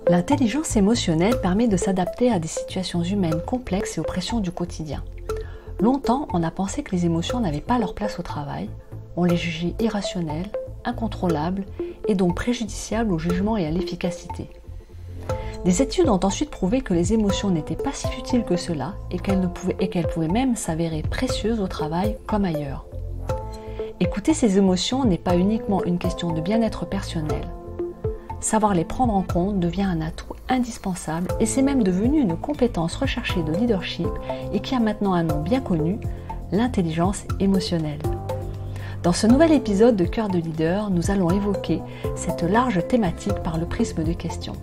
L'intelligence émotionnelle permet de s'adapter à des situations humaines complexes et aux pressions du quotidien. Longtemps, on a pensé que les émotions n'avaient pas leur place au travail, on les jugeait irrationnelles, incontrôlables et donc préjudiciables au jugement et à l'efficacité. Des études ont ensuite prouvé que les émotions n'étaient pas si futiles que cela et qu'elles pouvaient même s'avérer précieuses au travail comme ailleurs. Écouter ces émotions n'est pas uniquement une question de bien-être personnel. Savoir les prendre en compte devient un atout indispensable et c'est même devenu une compétence recherchée de leadership et qui a maintenant un nom bien connu, l'intelligence émotionnelle. Dans ce nouvel épisode de Cœur de leader, nous allons évoquer cette large thématique par le prisme de questions.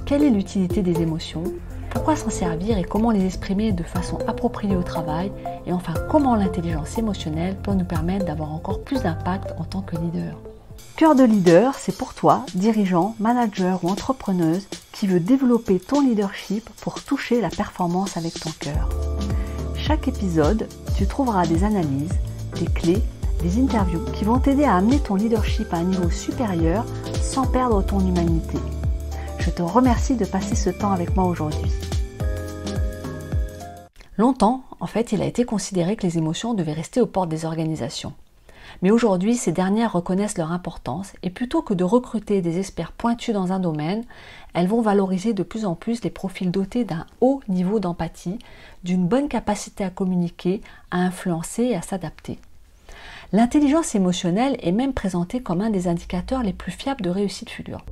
Quelle est l'utilité des émotions? Pourquoi s'en servir et comment les exprimer de façon appropriée au travail? Et enfin, comment l'intelligence émotionnelle peut nous permettre d'avoir encore plus d'impact en tant que leader? Cœur de leader, c'est pour toi, dirigeant, manager ou entrepreneuse qui veut développer ton leadership pour toucher la performance avec ton cœur. Chaque épisode, tu trouveras des analyses, des clés, des interviews qui vont t'aider à amener ton leadership à un niveau supérieur sans perdre ton humanité. Je te remercie de passer ce temps avec moi aujourd'hui. Longtemps, en fait, il a été considéré que les émotions devaient rester aux portes des organisations. Mais aujourd'hui, ces dernières reconnaissent leur importance et plutôt que de recruter des experts pointus dans un domaine, elles vont valoriser de plus en plus les profils dotés d'un haut niveau d'empathie, d'une bonne capacité à communiquer, à influencer et à s'adapter. L'intelligence émotionnelle est même présentée comme un des indicateurs les plus fiables de réussite future.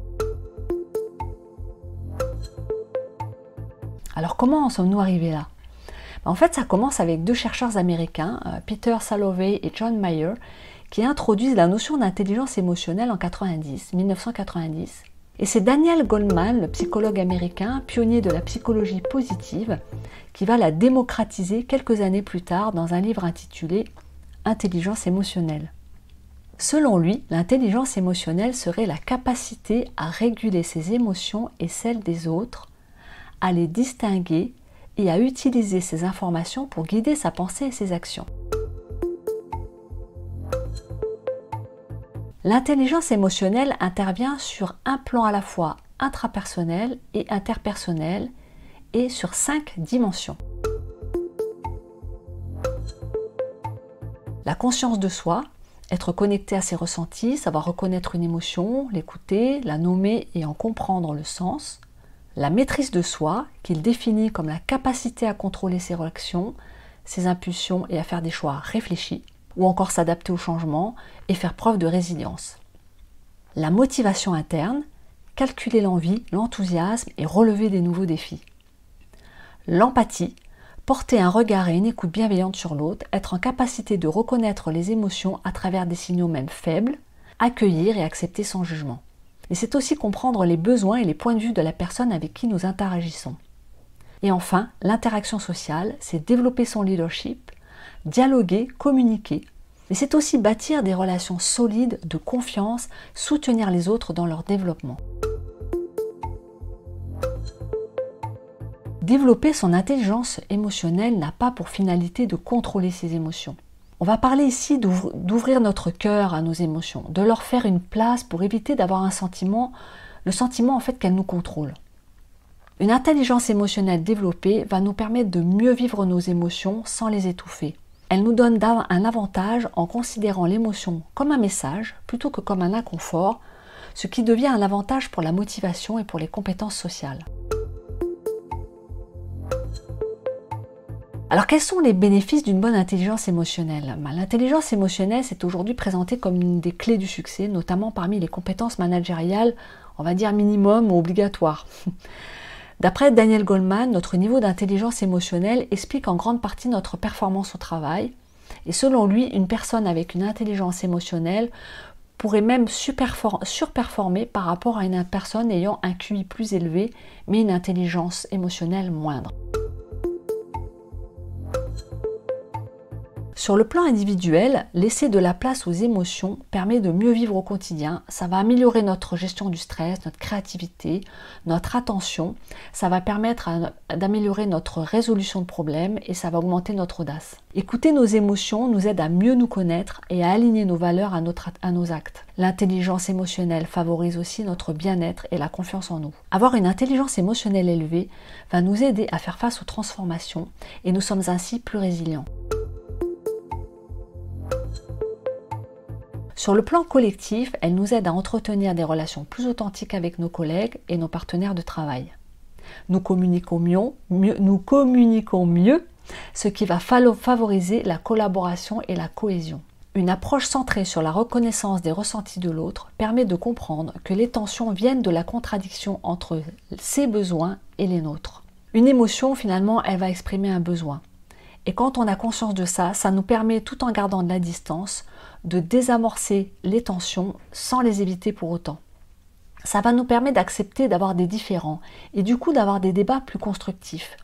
Alors comment en sommes-nous arrivés là? En fait, ça commence avec deux chercheurs américains, Peter Salovey et John Mayer, qui introduisent la notion d'intelligence émotionnelle en 1990. Et c'est Daniel Goleman, le psychologue américain, pionnier de la psychologie positive, qui va la démocratiser quelques années plus tard dans un livre intitulé « Intelligence émotionnelle ». Selon lui, l'intelligence émotionnelle serait la capacité à réguler ses émotions et celles des autres, à les distinguer et à utiliser ces informations pour guider sa pensée et ses actions. L'intelligence émotionnelle intervient sur un plan à la fois intrapersonnel et interpersonnel et sur 5 dimensions. La conscience de soi, être connecté à ses ressentis, savoir reconnaître une émotion, l'écouter, la nommer et en comprendre le sens. La maîtrise de soi, qu'il définit comme la capacité à contrôler ses réactions, ses impulsions et à faire des choix réfléchis, ou encore s'adapter au changement et faire preuve de résilience. La motivation interne, calculer l'envie, l'enthousiasme et relever des nouveaux défis. L'empathie, porter un regard et une écoute bienveillante sur l'autre, être en capacité de reconnaître les émotions à travers des signaux même faibles, accueillir et accepter sans jugement. Et c'est aussi comprendre les besoins et les points de vue de la personne avec qui nous interagissons. Et enfin, l'interaction sociale, c'est développer son leadership, dialoguer, communiquer. Mais c'est aussi bâtir des relations solides, de confiance, soutenir les autres dans leur développement. Développer son intelligence émotionnelle n'a pas pour finalité de contrôler ses émotions. On va parler ici d'ouvrir notre cœur à nos émotions, de leur faire une place pour éviter d'avoir le sentiment en fait qu'elles nous contrôlent. Une intelligence émotionnelle développée va nous permettre de mieux vivre nos émotions sans les étouffer. Elle nous donne un avantage en considérant l'émotion comme un message plutôt que comme un inconfort, ce qui devient un avantage pour la motivation et pour les compétences sociales. Alors quels sont les bénéfices d'une bonne intelligence émotionnelle? L'intelligence émotionnelle c'est aujourd'hui présentée comme une des clés du succès, notamment parmi les compétences managériales, on va dire minimum ou obligatoires. D'après Daniel Goleman, notre niveau d'intelligence émotionnelle explique en grande partie notre performance au travail. Et selon lui, une personne avec une intelligence émotionnelle pourrait même surperformer par rapport à une personne ayant un QI plus élevé, mais une intelligence émotionnelle moindre. Sur le plan individuel, laisser de la place aux émotions permet de mieux vivre au quotidien. Ça va améliorer notre gestion du stress, notre créativité, notre attention. Ça va permettre d'améliorer notre résolution de problèmes et ça va augmenter notre audace. Écouter nos émotions nous aide à mieux nous connaître et à aligner nos valeurs à nos actes. L'intelligence émotionnelle favorise aussi notre bien-être et la confiance en nous. Avoir une intelligence émotionnelle élevée va nous aider à faire face aux transformations et nous sommes ainsi plus résilients. Sur le plan collectif, elle nous aide à entretenir des relations plus authentiques avec nos collègues et nos partenaires de travail. Nous communiquons mieux, ce qui va favoriser la collaboration et la cohésion. Une approche centrée sur la reconnaissance des ressentis de l'autre permet de comprendre que les tensions viennent de la contradiction entre ses besoins et les nôtres. Une émotion, finalement, elle va exprimer un besoin. Et quand on a conscience de ça, ça nous permet, tout en gardant de la distance, de désamorcer les tensions sans les éviter pour autant. Ça va nous permettre d'accepter d'avoir des différends et du coup d'avoir des débats plus constructifs.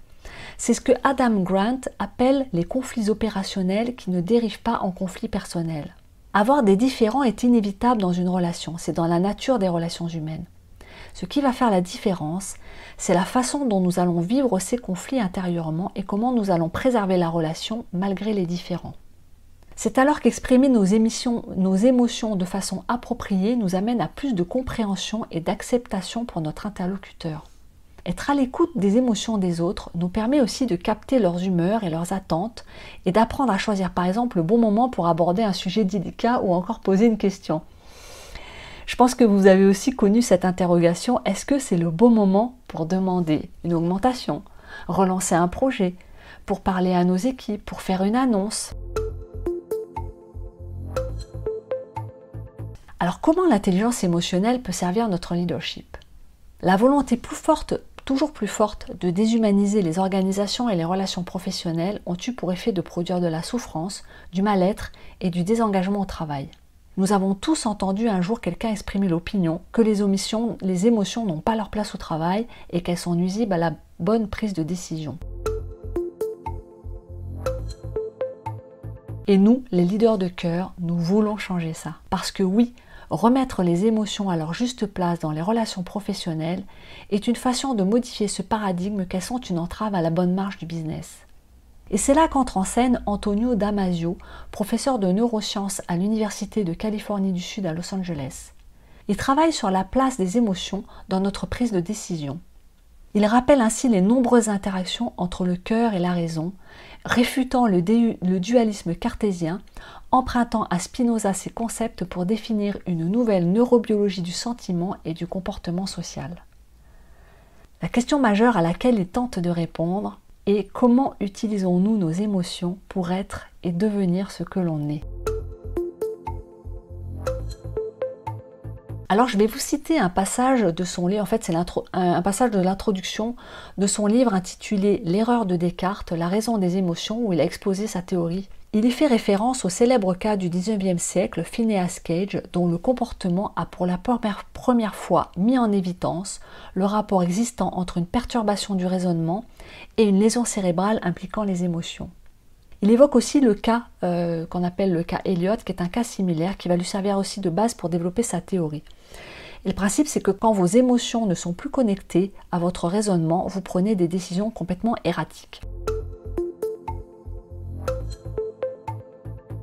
C'est ce que Adam Grant appelle les conflits opérationnels qui ne dérivent pas en conflits personnels. Avoir des différends est inévitable dans une relation, c'est dans la nature des relations humaines. Ce qui va faire la différence, c'est la façon dont nous allons vivre ces conflits intérieurement et comment nous allons préserver la relation malgré les différends. C'est alors qu'exprimer nos émotions de façon appropriée nous amène à plus de compréhension et d'acceptation pour notre interlocuteur. Être à l'écoute des émotions des autres nous permet aussi de capter leurs humeurs et leurs attentes et d'apprendre à choisir par exemple le bon moment pour aborder un sujet délicat ou encore poser une question. Je pense que vous avez aussi connu cette interrogation, est-ce que c'est le bon moment pour demander une augmentation, relancer un projet, pour parler à nos équipes, pour faire une annonce ? Alors comment l'intelligence émotionnelle peut servir notre leadership ? La volonté toujours plus forte de déshumaniser les organisations et les relations professionnelles ont eu pour effet de produire de la souffrance, du mal-être et du désengagement au travail. Nous avons tous entendu un jour quelqu'un exprimer l'opinion que les émotions n'ont pas leur place au travail et qu'elles sont nuisibles à la bonne prise de décision. Et nous, les leaders de cœur, nous voulons changer ça. Parce que oui, remettre les émotions à leur juste place dans les relations professionnelles est une façon de modifier ce paradigme qu'elles sont une entrave à la bonne marche du business. Et c'est là qu'entre en scène Antonio Damasio, professeur de neurosciences à l'Université de Californie du Sud à Los Angeles. Il travaille sur la place des émotions dans notre prise de décision. Il rappelle ainsi les nombreuses interactions entre le cœur et la raison, réfutant le dualisme cartésien, empruntant à Spinoza ses concepts pour définir une nouvelle neurobiologie du sentiment et du comportement social. La question majeure à laquelle il tente de répondre est comment utilisons-nous nos émotions pour être et devenir ce que l'on est ? Alors je vais vous citer un passage de son livre, en fait c'est un passage de l'introduction de son livre intitulé « L'erreur de Descartes, la raison des émotions » où il a exposé sa théorie. Il y fait référence au célèbre cas du 19e siècle, Phineas Cage, dont le comportement a pour la première fois mis en évidence le rapport existant entre une perturbation du raisonnement et une lésion cérébrale impliquant les émotions. Il évoque aussi le cas qu'on appelle le cas Elliott, qui est un cas similaire qui va lui servir aussi de base pour développer sa théorie. Et le principe, c'est que quand vos émotions ne sont plus connectées à votre raisonnement, vous prenez des décisions complètement erratiques.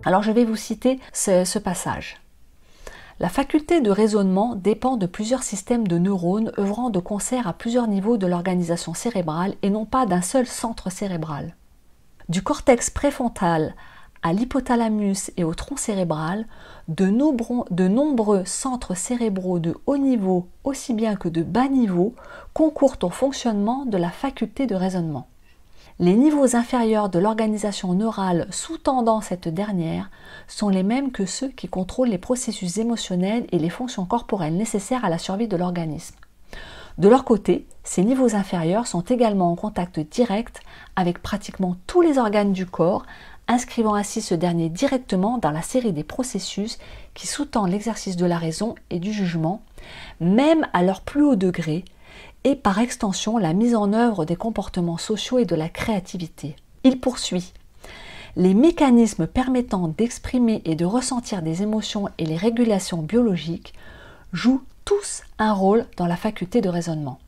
Alors je vais vous citer ce passage. La faculté de raisonnement dépend de plusieurs systèmes de neurones œuvrant de concert à plusieurs niveaux de l'organisation cérébrale et non pas d'un seul centre cérébral. Du cortex préfrontal à l'hypothalamus et au tronc cérébral, de nombreux centres cérébraux de haut niveau aussi bien que de bas niveau concourent au fonctionnement de la faculté de raisonnement. Les niveaux inférieurs de l'organisation neurale sous-tendant cette dernière sont les mêmes que ceux qui contrôlent les processus émotionnels et les fonctions corporelles nécessaires à la survie de l'organisme. De leur côté, ces niveaux inférieurs sont également en contact direct avec pratiquement tous les organes du corps, inscrivant ainsi ce dernier directement dans la série des processus qui sous-tendent l'exercice de la raison et du jugement, même à leur plus haut degré, et par extension la mise en œuvre des comportements sociaux et de la créativité. Il poursuit. Les mécanismes permettant d'exprimer et de ressentir des émotions et les régulations biologiques jouent tous un rôle dans la faculté de raisonnement.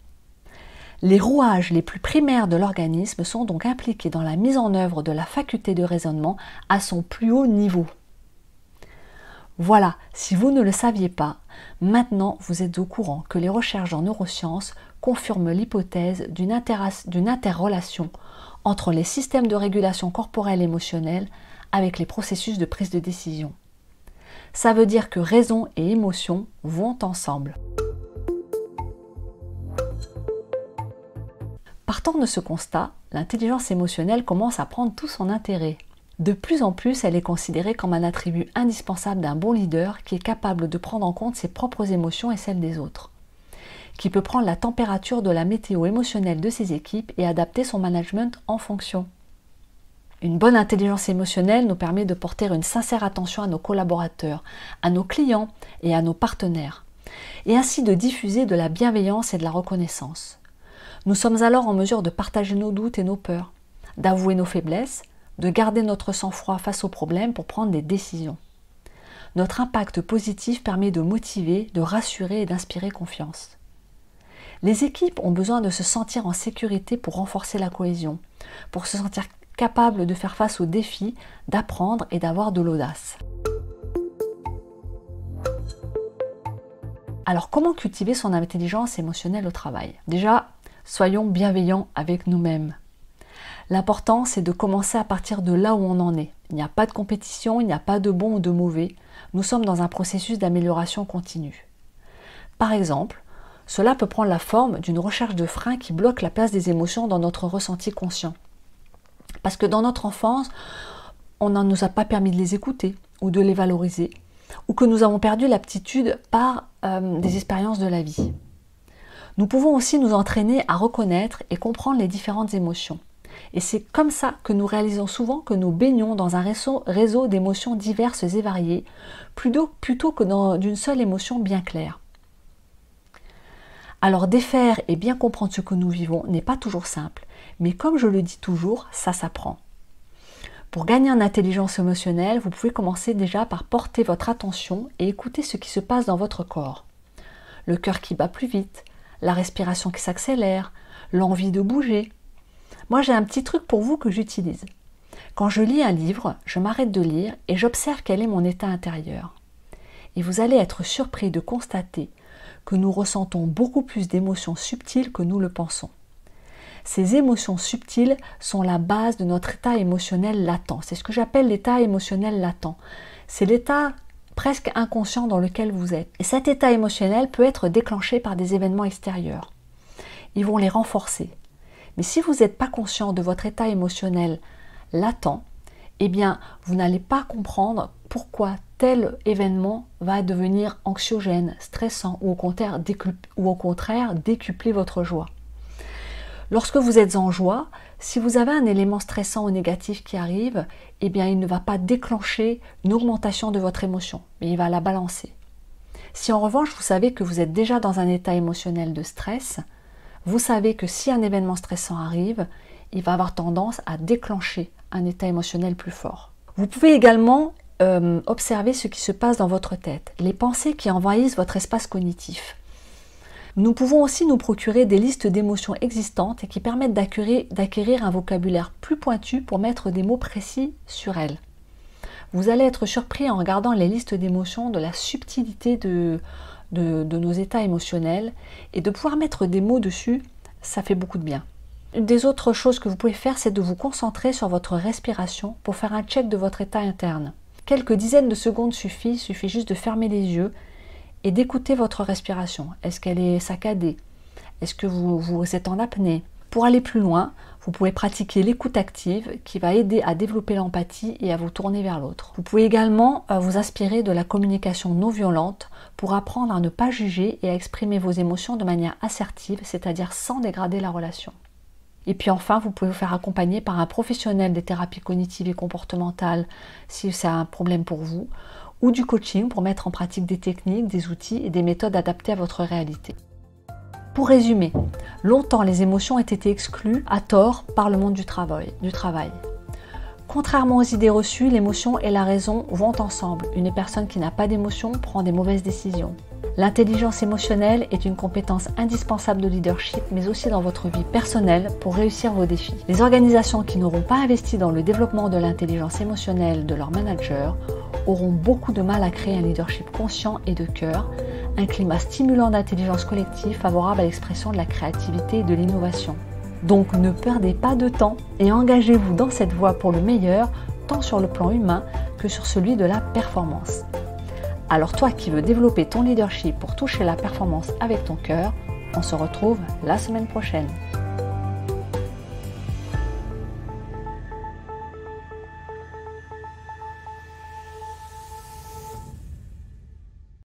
Les rouages les plus primaires de l'organisme sont donc impliqués dans la mise en œuvre de la faculté de raisonnement à son plus haut niveau. Voilà, si vous ne le saviez pas, maintenant vous êtes au courant que les recherches en neurosciences confirment l'hypothèse d'une interrelation entre les systèmes de régulation corporelle et émotionnelle avec les processus de prise de décision. Ça veut dire que raison et émotion vont ensemble. Partant de ce constat, l'intelligence émotionnelle commence à prendre tout son intérêt. De plus en plus, elle est considérée comme un attribut indispensable d'un bon leader qui est capable de prendre en compte ses propres émotions et celles des autres, qui peut prendre la température de la météo émotionnelle de ses équipes et adapter son management en fonction. Une bonne intelligence émotionnelle nous permet de porter une sincère attention à nos collaborateurs, à nos clients et à nos partenaires, et ainsi de diffuser de la bienveillance et de la reconnaissance. Nous sommes alors en mesure de partager nos doutes et nos peurs, d'avouer nos faiblesses, de garder notre sang-froid face aux problèmes pour prendre des décisions. Notre impact positif permet de motiver, de rassurer et d'inspirer confiance. Les équipes ont besoin de se sentir en sécurité pour renforcer la cohésion, pour se sentir capables de faire face aux défis, d'apprendre et d'avoir de l'audace. Alors comment cultiver son intelligence émotionnelle au travail? Déjà, soyons bienveillants avec nous-mêmes. L'important, c'est de commencer à partir de là où on en est. Il n'y a pas de compétition, il n'y a pas de bon ou de mauvais. Nous sommes dans un processus d'amélioration continue. Par exemple, cela peut prendre la forme d'une recherche de freins qui bloque la place des émotions dans notre ressenti conscient. Parce que dans notre enfance, on ne nous a pas permis de les écouter ou de les valoriser, ou que nous avons perdu l'aptitude par des expériences de la vie. Nous pouvons aussi nous entraîner à reconnaître et comprendre les différentes émotions. Et c'est comme ça que nous réalisons souvent que nous baignons dans un réseau d'émotions diverses et variées, plutôt que dans d'une seule émotion bien claire. Alors défaire et bien comprendre ce que nous vivons n'est pas toujours simple, mais comme je le dis toujours, ça s'apprend. Pour gagner en intelligence émotionnelle, vous pouvez commencer déjà par porter votre attention et écouter ce qui se passe dans votre corps. Le cœur qui bat plus vite, la respiration qui s'accélère, l'envie de bouger. Moi, j'ai un petit truc pour vous que j'utilise. Quand je lis un livre, je m'arrête de lire et j'observe quel est mon état intérieur. Et vous allez être surpris de constater que nous ressentons beaucoup plus d'émotions subtiles que nous le pensons. Ces émotions subtiles sont la base de notre état émotionnel latent. C'est ce que j'appelle l'état émotionnel latent. C'est l'état presque inconscient dans lequel vous êtes. Et cet état émotionnel peut être déclenché par des événements extérieurs. Ils vont les renforcer. Mais si vous n'êtes pas conscient de votre état émotionnel latent, eh bien, vous n'allez pas comprendre pourquoi tel événement va devenir anxiogène, stressant ou au contraire décupler votre joie. Lorsque vous êtes en joie, si vous avez un élément stressant ou négatif qui arrive, eh bien, il ne va pas déclencher une augmentation de votre émotion, mais il va la balancer. Si en revanche, vous savez que vous êtes déjà dans un état émotionnel de stress, vous savez que si un événement stressant arrive, il va avoir tendance à déclencher un état émotionnel plus fort. Vous pouvez également observer ce qui se passe dans votre tête, les pensées qui envahissent votre espace cognitif. Nous pouvons aussi nous procurer des listes d'émotions existantes et qui permettent d'acquérir un vocabulaire plus pointu pour mettre des mots précis sur elles. Vous allez être surpris en regardant les listes d'émotions de la subtilité de nos états émotionnels et de pouvoir mettre des mots dessus, ça fait beaucoup de bien. Une des autres choses que vous pouvez faire, c'est de vous concentrer sur votre respiration pour faire un check de votre état interne. Quelques dizaines de secondes suffit juste de fermer les yeux et d'écouter votre respiration. Est-ce qu'elle est saccadée? Est-ce que vous êtes en apnée? Pour aller plus loin, vous pouvez pratiquer l'écoute active qui va aider à développer l'empathie et à vous tourner vers l'autre. Vous pouvez également vous inspirer de la communication non violente pour apprendre à ne pas juger et à exprimer vos émotions de manière assertive, c'est-à-dire sans dégrader la relation. Et puis enfin, vous pouvez vous faire accompagner par un professionnel des thérapies cognitives et comportementales si c'est un problème pour vous, ou du coaching pour mettre en pratique des techniques, des outils et des méthodes adaptées à votre réalité. Pour résumer, longtemps les émotions ont été exclues à tort par le monde du travail. Contrairement aux idées reçues, l'émotion et la raison vont ensemble. Une personne qui n'a pas d'émotion prend des mauvaises décisions. L'intelligence émotionnelle est une compétence indispensable de leadership, mais aussi dans votre vie personnelle pour réussir vos défis. Les organisations qui n'auront pas investi dans le développement de l'intelligence émotionnelle de leurs managers auront beaucoup de mal à créer un leadership conscient et de cœur, un climat stimulant d'intelligence collective favorable à l'expression de la créativité et de l'innovation. Donc ne perdez pas de temps et engagez-vous dans cette voie pour le meilleur, tant sur le plan humain que sur celui de la performance. Alors toi qui veux développer ton leadership pour toucher la performance avec ton cœur, on se retrouve la semaine prochaine.